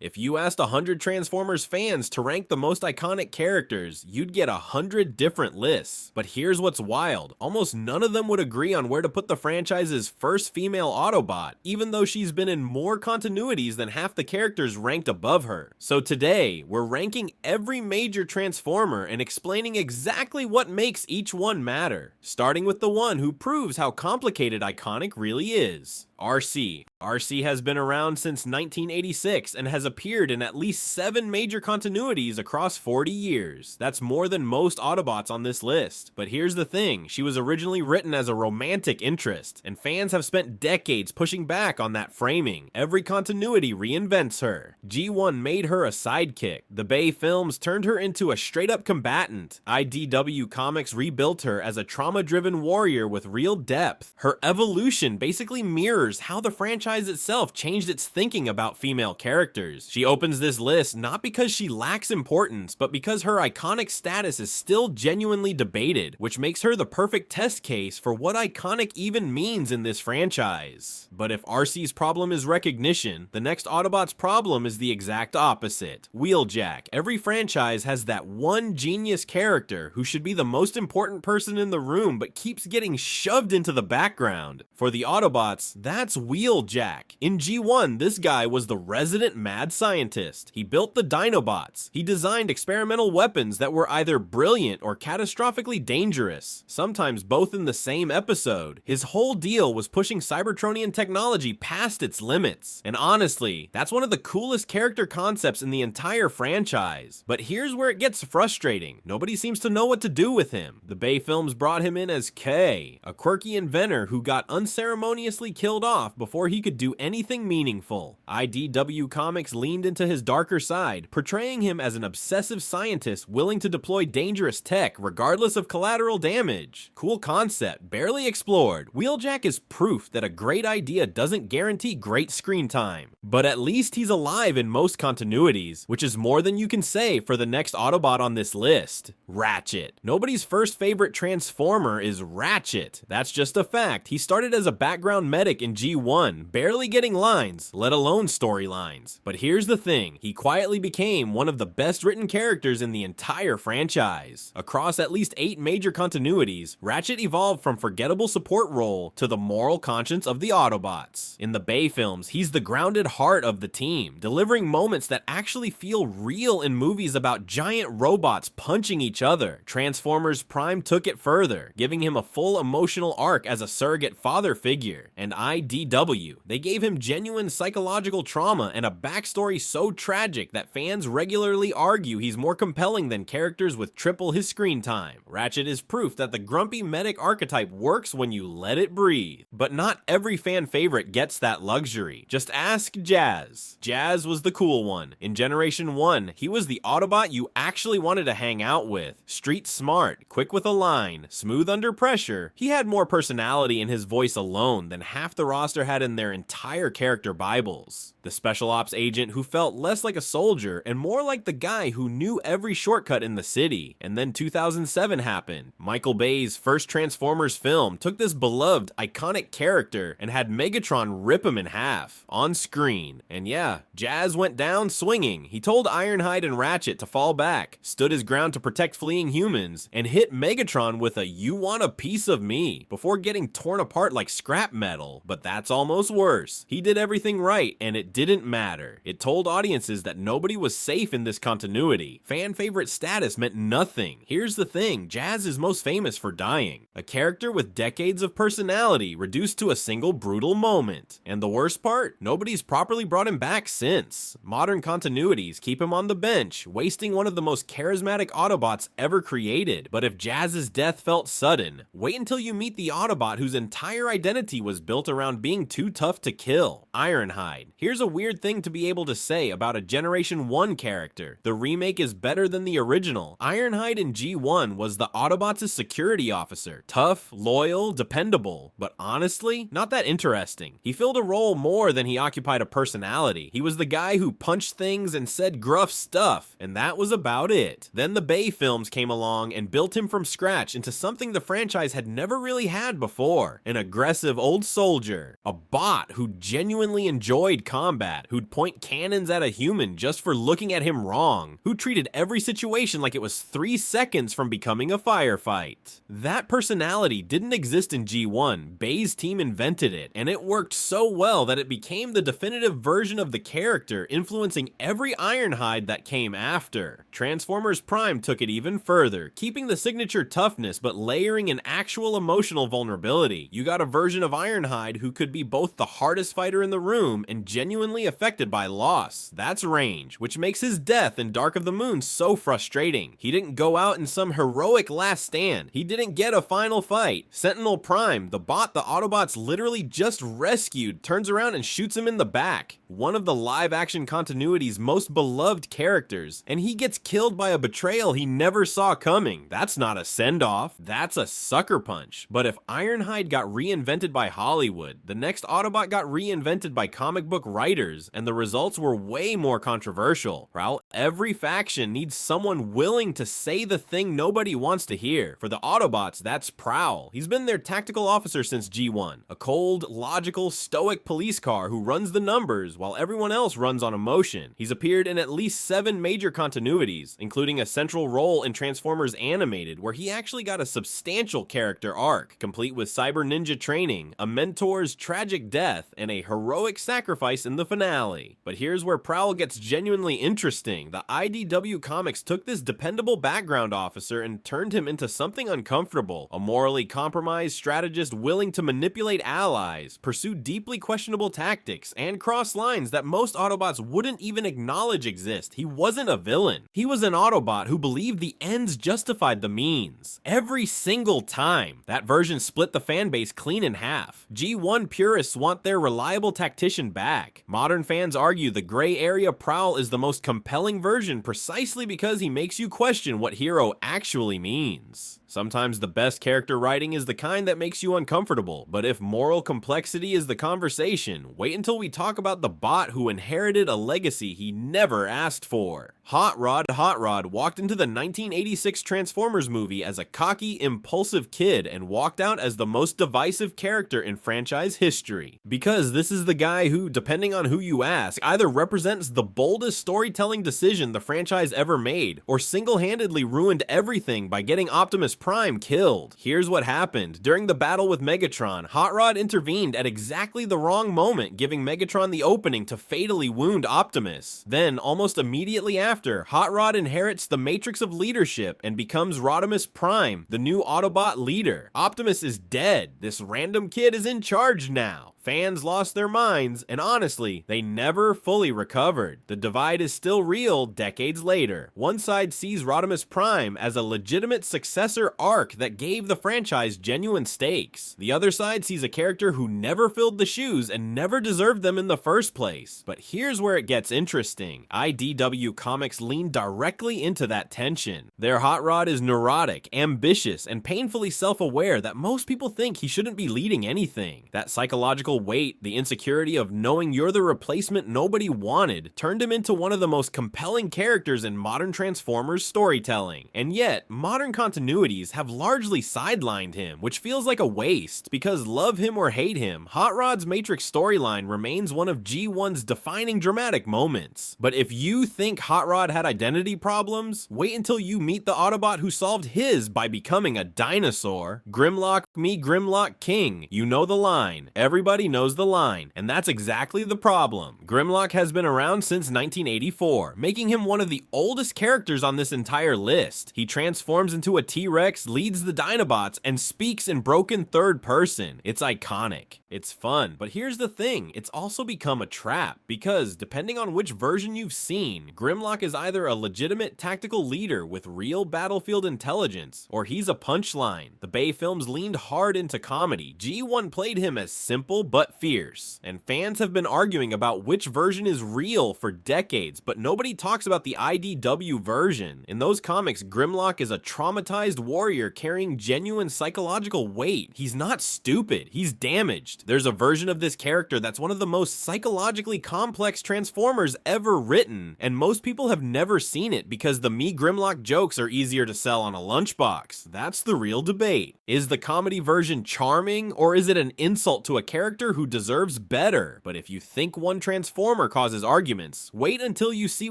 If you asked 100 Transformers fans to rank the most iconic characters, you'd get 100 different lists. But here's what's wild, almost none of them would agree on where to put the franchise's first female Autobot, even though she's been in more continuities than half the characters ranked above her. So today, we're ranking every major Transformer and explaining exactly what makes each one matter, starting with the one who proves how complicated Iconic really is. Arcee. Arcee has been around since 1986 and has appeared in at least 7 major continuities across 40 years. That's more than most Autobots on this list. But here's the thing, she was originally written as a romantic interest, and fans have spent decades pushing back on that framing. Every continuity reinvents her. G1 made her a sidekick. The Bay films turned her into a straight-up combatant. IDW Comics rebuilt her as a trauma-driven warrior with real depth. Her evolution basically mirrors how the franchise itself changed its thinking about female characters. She opens this list not because she lacks importance, but because her iconic status is still genuinely debated, which makes her the perfect test case for what iconic even means in this franchise. But if Arcee's problem is recognition, the next Autobot's problem is the exact opposite. Wheeljack. Every franchise has that one genius character who should be the most important person in the room but keeps getting shoved into the background. For the Autobots, that's Wheeljack. In G1, this guy was the resident mad scientist. He built the Dinobots. He designed experimental weapons that were either brilliant or catastrophically dangerous, sometimes both in the same episode. His whole deal was pushing Cybertronian technology past its limits. And honestly, that's one of the coolest character concepts in the entire franchise. But here's where it gets frustrating. Nobody seems to know what to do with him. The Bay films brought him in as K, a quirky inventor who got unceremoniously killed off before he could do anything meaningful. IDW Comics leaned into his darker side, portraying him as an obsessive scientist willing to deploy dangerous tech regardless of collateral damage. Cool concept, barely explored. Wheeljack is proof that a great idea doesn't guarantee great screen time. But at least he's alive in most continuities, which is more than you can say for the next Autobot on this list. Ratchet. Nobody's first favorite Transformer is Ratchet. That's just a fact. He started as a background medic in G1, barely getting lines, let alone storylines. But here's the thing, he quietly became one of the best written characters in the entire franchise. Across at least 8 major continuities, Ratchet evolved from forgettable support role to the moral conscience of the Autobots. In the Bay films, he's the grounded heart of the team, delivering moments that actually feel real in movies about giant robots punching each other. Transformers Prime took it further, giving him a full emotional arc as a surrogate father figure. And IDW, they gave him genuine psychological trauma and a backstory so tragic that fans regularly argue he's more compelling than characters with triple his screen time. Ratchet is proof that the grumpy medic archetype works when you let it breathe. But not every fan favorite gets that luxury. Just ask Jazz. Jazz was the cool one. In Generation 1, he was the Autobot you actually wanted to hang out with. Street smart, quick with a line, smooth under pressure. He had more personality in his voice alone than half the roster had in their entire character bibles. The special ops agent who felt less like a soldier and more like the guy who knew every shortcut in the city. And then 2007 happened. Michael Bay's first Transformers film took this beloved, iconic character and had Megatron rip him in half, on screen. And yeah, Jazz went down swinging. He told Ironhide and Ratchet to fall back, stood his ground to protect fleeing humans, and hit Megatron with a "you want a piece of me" before getting torn apart like scrap metal. But that's almost worse. He did everything right, and it didn't matter. It told audiences that nobody was safe in this continuity. Fan favorite status meant nothing. Here's the thing, Jazz is most famous for dying. A character with decades of personality reduced to a single brutal moment. And the worst part? Nobody's properly brought him back since. Modern continuities keep him on the bench, wasting one of the most charismatic Autobots ever created. But if Jazz's death felt sudden, wait until you meet the Autobot whose entire identity was built around being too tough to kill. Ironhide. Here's a weird thing to be able to say about a Generation 1 character. The remake is better than the original. Ironhide in G1 was the Autobots' security officer. Tough, loyal, dependable. But honestly, not that interesting. He filled a role more than he occupied a personality. He was the guy who punched things and said gruff stuff, and that was about it. Then the Bay films came along and built him from scratch into something the franchise had never really had before. An aggressive old soldier. A bot who genuinely enjoyed combat. combat, who'd point cannons at a human just for looking at him wrong, who treated every situation like it was 3 seconds from becoming a firefight. That personality didn't exist in G1, Bay's team invented it, and it worked so well that it became the definitive version of the character, influencing every Ironhide that came after. Transformers Prime took it even further, keeping the signature toughness but layering an actual emotional vulnerability. You got a version of Ironhide who could be both the hardest fighter in the room and genuinely affected by loss. That's Range, which makes his death in Dark of the Moon so frustrating. He didn't go out in some heroic last stand. He didn't get a final fight. Sentinel Prime, the bot the Autobots literally just rescued, turns around and shoots him in the back. One of the live-action continuity's most beloved characters, and he gets killed by a betrayal he never saw coming. That's not a send-off, that's a sucker punch. But if Ironhide got reinvented by Hollywood, the next Autobot got reinvented by comic book writers, and the results were way more controversial. Well, every faction needs someone willing to say the thing nobody wants to hear. For the Autobots, that's Prowl. He's been their tactical officer since G1, a cold, logical, stoic police car who runs the numbers while everyone else runs on emotion. He's appeared in at least 7 major continuities, including a central role in Transformers Animated, where he actually got a substantial character arc, complete with cyber ninja training, a mentor's tragic death, and a heroic sacrifice in the finale. But here's where Prowl gets genuinely interesting. The IDW Comics took this dependable background officer and turned him into something uncomfortable, a morally compromised strategist willing to manipulate allies, pursue deeply questionable tactics, and cross lines that most Autobots wouldn't even acknowledge exist. He wasn't a villain. He was an Autobot who believed the ends justified the means. Every single time. That version split the fanbase clean in half. G1 purists want their reliable tactician back. Modern fans argue the gray area Prowl is the most compelling version precisely because he makes you question what hero actually means. Sometimes the best character writing is the kind that makes you uncomfortable, but if moral complexity is the conversation, wait until we talk about the bot who inherited a legacy he never asked for. Hot Rod walked into the 1986 Transformers movie as a cocky, impulsive kid and walked out as the most divisive character in franchise history. Because this is the guy who, depending on who you ask, either represents the boldest storytelling decision the franchise ever made, or single-handedly ruined everything by getting Optimus Prime killed. Here's what happened. During the battle with Megatron, Hot Rod intervened at exactly the wrong moment, giving Megatron the opening to fatally wound Optimus. Then, almost immediately after, Hot Rod inherits the Matrix of leadership and becomes Rodimus Prime, the new Autobot leader. Optimus is dead. This random kid is in charge now. Fans lost their minds, and honestly, they never fully recovered. The divide is still real decades later. One side sees Rodimus Prime as a legitimate successor arc that gave the franchise genuine stakes. The other side sees a character who never filled the shoes and never deserved them in the first place. But here's where it gets interesting. IDW Comics lean directly into that tension. Their Hot Rod is neurotic, ambitious, and painfully self-aware that most people think he shouldn't be leading anything. That psychological weight, the insecurity of knowing you're the replacement nobody wanted, turned him into one of the most compelling characters in modern Transformers storytelling. And yet, modern continuities have largely sidelined him, which feels like a waste, because love him or hate him, Hot Rod's Matrix storyline remains one of G1's defining dramatic moments. But if you think Hot Rod had identity problems, wait until you meet the Autobot who solved his by becoming a dinosaur. Grimlock me Grimlock King. You know the line. Everybody knows the line, and that's exactly the problem. Grimlock has been around since 1984, making him one of the oldest characters on this entire list. He transforms into a T-Rex, leads the Dinobots, and speaks in broken third person. It's iconic. It's fun. But here's the thing, it's also become a trap, because depending on which version you've seen, Grimlock is either a legitimate tactical leader with real battlefield intelligence, or he's a punchline. The Bay films leaned hard into comedy. G1 played him as simple but fierce, and fans have been arguing about which version is real for decades, but nobody talks about the IDW version. In those comics, Grimlock is a traumatized warrior carrying genuine psychological weight. He's not stupid, he's damaged. There's a version of this character that's one of the most psychologically complex Transformers ever written, and most people have never seen it because the Me Grimlock jokes are easier to sell on a lunchbox. That's the real debate. Is the comedy version charming, or is it an insult to a character who deserves better? But if you think one Transformer causes arguments, wait until you see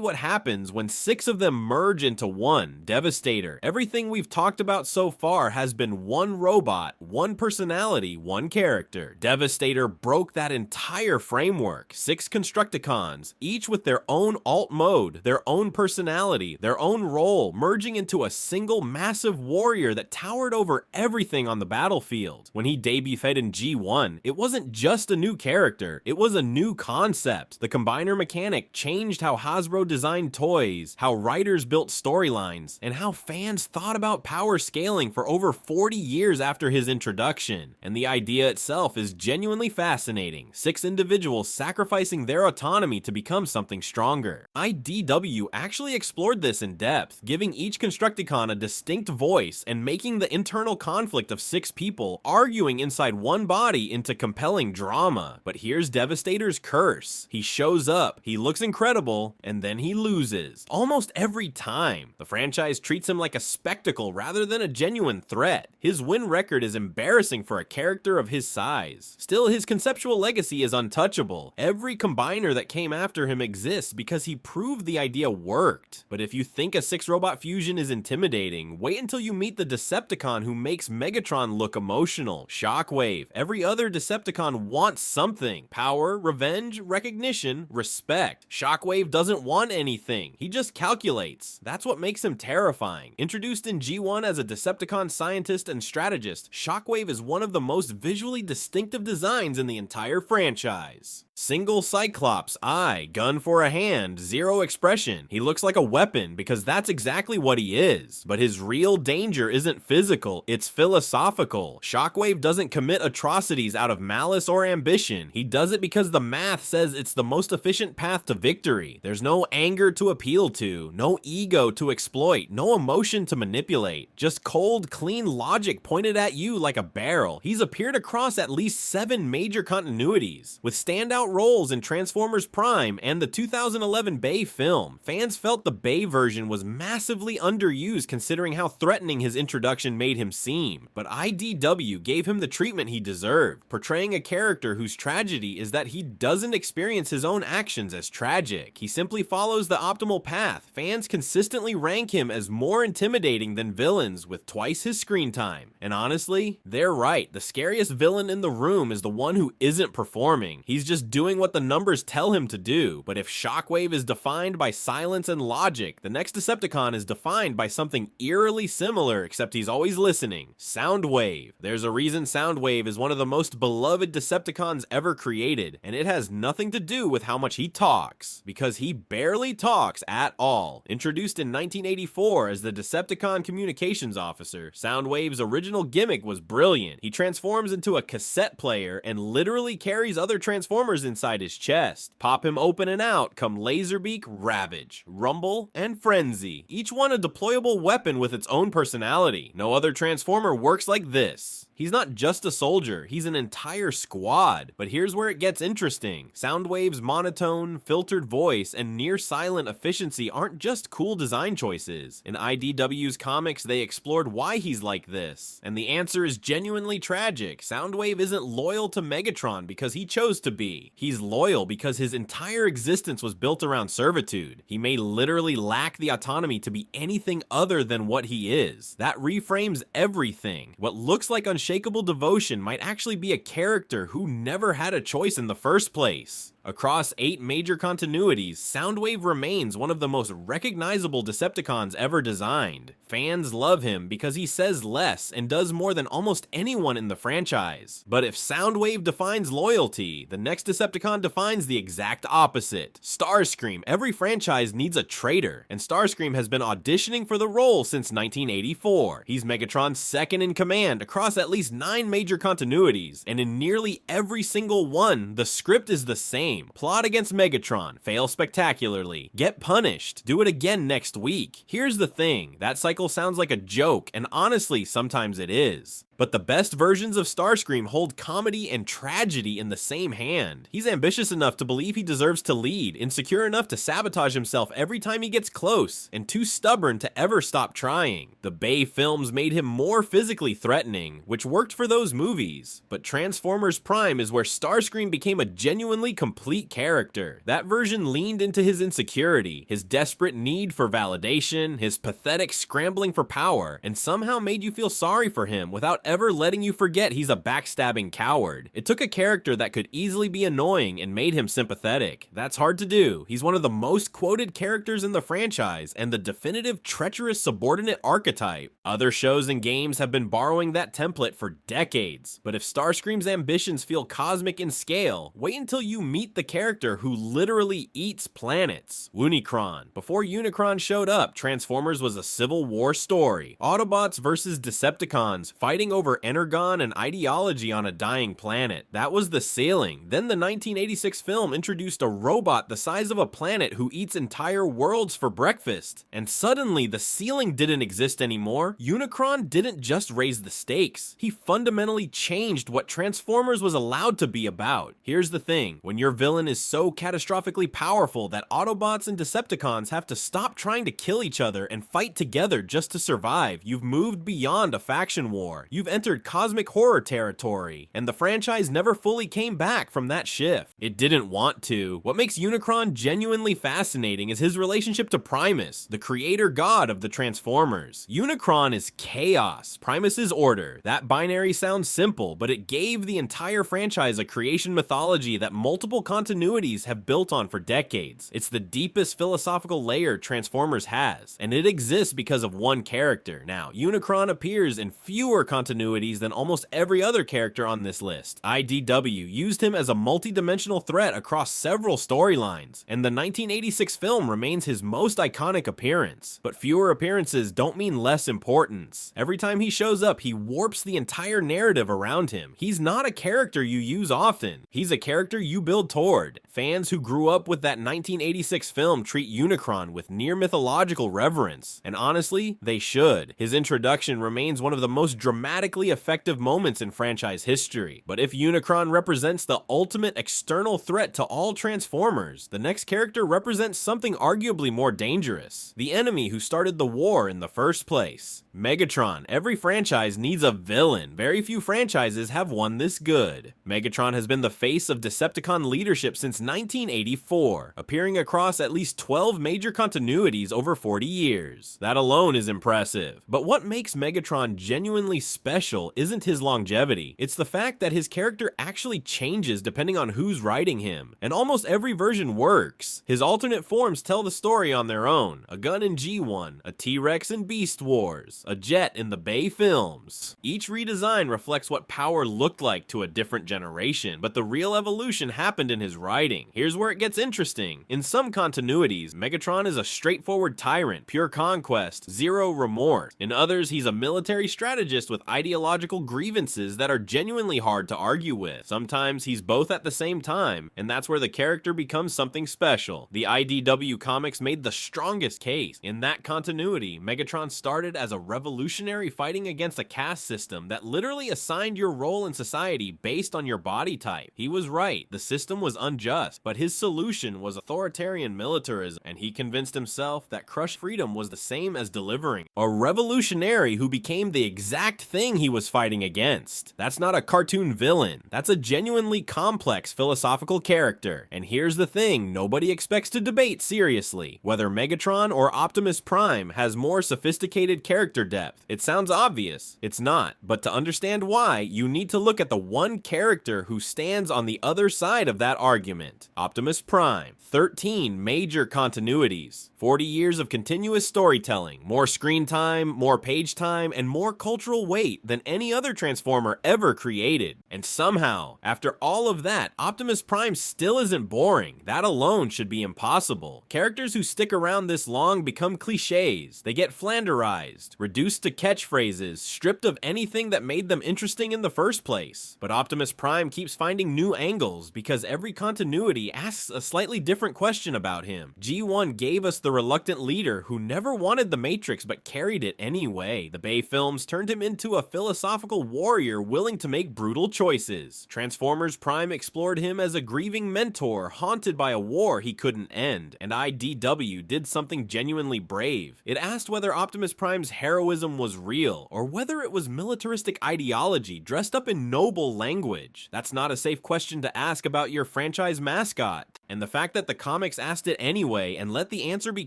what happens when 6 of them merge into one, Devastator. Everything we've talked about so far has been one robot, one personality, one character. Devastator broke that entire framework. 6 Constructicons, each with their own alt mode, their own personality, their own role, merging into a single massive warrior that towered over everything on the battlefield. When he debuted in G1, it wasn't just a new character, it was a new concept. The combiner mechanic changed how Hasbro designed toys, how writers built storylines, and how fans thought about power scaling for over 40 years after his introduction. And the idea itself is genuinely fascinating. 6 individuals sacrificing their autonomy to become something stronger. IDW actually explored this in depth, giving each Constructicon a distinct voice and making the internal conflict of 6 people arguing inside one body into compelling drama. But here's Devastator's curse. He shows up, he looks incredible, and then he loses. Almost every time. The franchise treats him like a spectacle rather than a genuine threat. His win record is embarrassing for a character of his size. Still, his conceptual legacy is untouchable. Every combiner that came after him exists because he proved the idea worked. But if you think a 6-robot fusion is intimidating, wait until you meet the Decepticon who makes Megatron look emotional. Shockwave. Every other Decepticon wants something. Power, revenge, recognition, respect. Shockwave doesn't want anything. He just calculates. That's what makes him terrifying. Introduced in G1 as a Decepticon scientist and strategist, Shockwave is one of the most visually distinctive designs in the entire franchise. Single Cyclops eye, gun for a hand, 0 expression. He looks like a weapon because that's exactly what he is. But his real danger isn't physical, it's philosophical. Shockwave doesn't commit atrocities out of malice or ambition. He does it because the math says it's the most efficient path to victory. There's no anger to appeal to, no ego to exploit, no emotion to manipulate. Just cold, clean logic pointed at you like a barrel. He's appeared across at least 7 major continuities, with standout roles in Transformers Prime and the 2011 Bay film. Fans felt the Bay version was massively underused considering how threatening his introduction made him seem, but IDW gave him the treatment he deserved, portraying a character whose tragedy is that he doesn't experience his own actions as tragic. He simply follows the optimal path. Fans consistently rank him as more intimidating than villains with twice his screen time. And honestly, they're right. The scariest villain in the room is the one who isn't performing. He's just doing what the numbers tell him to do. But if Shockwave is defined by silence and logic, the next Decepticon is defined by something eerily similar, except he's always listening. Soundwave. There's a reason Soundwave is one of the most beloved Decepticons ever created, and it has nothing to do with how much he talks, because he barely talks at all. Introduced in 1984 as the Decepticon Communications Officer, Soundwave's original gimmick was brilliant. He transforms into a cassette player and literally carries other Transformers inside his chest. Pop him open and out come Laserbeak, Ravage, Rumble, and Frenzy, each one a deployable weapon with its own personality. No other Transformer works like this. He's not just a soldier, he's an entire squad. But here's where it gets interesting. Soundwave's monotone, filtered voice, and near-silent efficiency aren't just cool design choices. In IDW's comics, they explored why he's like this, and the answer is genuinely tragic. Soundwave isn't loyal to Megatron because he chose to be. He's loyal because his entire existence was built around servitude. He may literally lack the autonomy to be anything other than what he is. That reframes everything. What looks like unshakable devotion might actually be a character who never had a choice in the first place. Across 8 major continuities, Soundwave remains one of the most recognizable Decepticons ever designed. Fans love him because he says less and does more than almost anyone in the franchise. But if Soundwave defines loyalty, the next Decepticon defines the exact opposite. Starscream. Every franchise needs a traitor, and Starscream has been auditioning for the role since 1984. He's Megatron's second in command across at least 9 major continuities, and in nearly every single one, the script is the same. Plot against Megatron, fail spectacularly, get punished, do it again next week. Here's the thing, that cycle sounds like a joke, and honestly, sometimes it is. But the best versions of Starscream hold comedy and tragedy in the same hand. He's ambitious enough to believe he deserves to lead, insecure enough to sabotage himself every time he gets close, and too stubborn to ever stop trying. The Bay films made him more physically threatening, which worked for those movies. But Transformers Prime is where Starscream became a genuinely complete character. That version leaned into his insecurity, his desperate need for validation, his pathetic scrambling for power, and somehow made you feel sorry for him without ever letting you forget he's a backstabbing coward. It took a character that could easily be annoying and made him sympathetic. That's hard to do. He's one of the most quoted characters in the franchise and the definitive treacherous subordinate archetype. Other shows and games have been borrowing that template for decades, but if Starscream's ambitions feel cosmic in scale, wait until you meet the character who literally eats planets. Unicron. Before Unicron showed up, Transformers was a Civil War story. Autobots versus Decepticons, fighting over energon and ideology on a dying planet. That was the ceiling. Then the 1986 film introduced a robot the size of a planet who eats entire worlds for breakfast. And suddenly, the ceiling didn't exist anymore. Unicron didn't just raise the stakes. He fundamentally changed what Transformers was allowed to be about. Here's the thing. When your villain is so catastrophically powerful that Autobots and Decepticons have to stop trying to kill each other and fight together just to survive, you've moved beyond a faction war. You've entered cosmic horror territory, and the franchise never fully came back from that shift. It didn't want to. What makes Unicron genuinely fascinating is his relationship to Primus, the creator god of the Transformers. Unicron is chaos, Primus is order. That binary sounds simple, but it gave the entire franchise a creation mythology that multiple continuities have built on for decades. It's the deepest philosophical layer Transformers has, and it exists because of one character. Now, Unicron appears in fewer continuities than almost every other character on this list. IDW used him as a multi-dimensional threat across several storylines, and the 1986 film remains his most iconic appearance. But fewer appearances don't mean less importance. Every time he shows up, he warps the entire narrative around him. He's not a character you use often. He's a character you build toward. Fans who grew up with that 1986 film treat Unicron with near mythological reverence, and honestly, they should. His introduction remains one of the most dramatically effective moments in franchise history. But if Unicron represents the ultimate external threat to all Transformers, the next character represents something arguably more dangerous. The enemy who started the war in the first place. Megatron. Every franchise needs a villain. Very few franchises have one this good. Megatron has been the face of Decepticon leadership since 1984, appearing across at least 12 major continuities over 40 years. That alone is impressive. But what makes Megatron genuinely special isn't his longevity. It's the fact that his character actually changes depending on who's writing him, and almost every version works. His alternate forms tell the story on their own. A gun in G1, a T-Rex in Beast Wars, a jet in the Bay films. Each redesign reflects what power looked like to a different generation, but the real evolution happened in his writing. Here's where it gets interesting. In some continuities, Megatron is a straightforward tyrant, pure conquest, zero remorse. In others, he's a military strategist with ideological grievances that are genuinely hard to argue with. Sometimes he's both at the same time, and that's where the character becomes something special. The IDW comics made the strongest case. In that continuity, Megatron started as a revolutionary fighting against a caste system that literally assigned your role in society based on your body type. He was right, the system was unjust, but his solution was authoritarian militarism, and he convinced himself that crushed freedom was the same as delivering a revolutionary who became the exact thing he was fighting against. That's not a cartoon villain, that's a genuinely complex philosophical character. And here's the thing nobody expects to debate seriously: whether Megatron or Optimus Prime has more sophisticated character depth. It sounds obvious, it's not, but to understand why, you need to look at the one character who stands on the other side of that argument: Optimus Prime. 13 major continuities, 40 years of continuous storytelling, more screen time, more page time, and more cultural weight than any other Transformer ever created. And somehow, after all of that, Optimus Prime still isn't boring. That alone should be impossible. Characters who stick around this long become cliches. They get flanderized, reduced to catchphrases, stripped of anything that made them interesting in the first place. But Optimus Prime keeps finding new angles because every continuity asks a slightly different question about him. G1 gave us the reluctant leader who never wanted the Matrix but carried it anyway. The Bay films turned him into a philosophical warrior willing to make brutal choices. Transformers Prime explored him as a grieving mentor haunted by a war he couldn't end, and IDW did something genuinely brave. It asked whether Optimus Prime's heroism was real, or whether it was militaristic ideology dressed up in noble language. That's not a safe question to ask about your franchise mascot. And the fact that the comics asked it anyway and let the answer be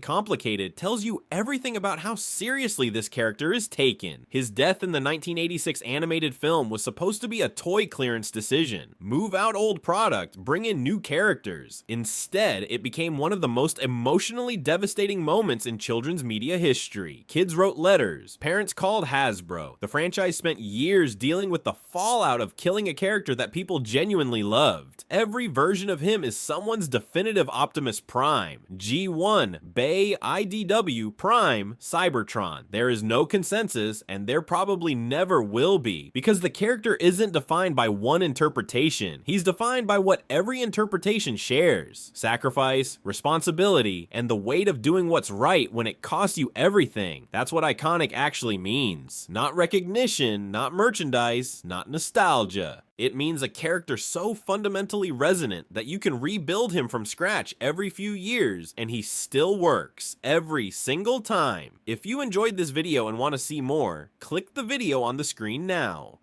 complicated tells you everything about how seriously this character is taken. His death in the 1986 animated film was supposed to be a toy clearance decision. Move out old product, bring in new characters. Instead, it became one of the most emotionally devastating moments in children's media history. Kids wrote letters, parents called Hasbro. The franchise spent years dealing with the fallout of killing a character that people genuinely loved. Every version of him is someone's definitive Optimus Prime. G1, Bay, IDW, Prime, Cybertron. There is no consensus, and there probably never will be, because the character isn't defined by one interpretation. He's defined by what every interpretation shares: sacrifice, responsibility, and the weight of doing what's right when it costs you everything. That's what iconic actually means. Not recognition, not merchandise, not nostalgia. It means a character so fundamentally resonant that you can rebuild him from scratch every few years and he still works every single time. If you enjoyed this video and want to see more, click the video on the screen now.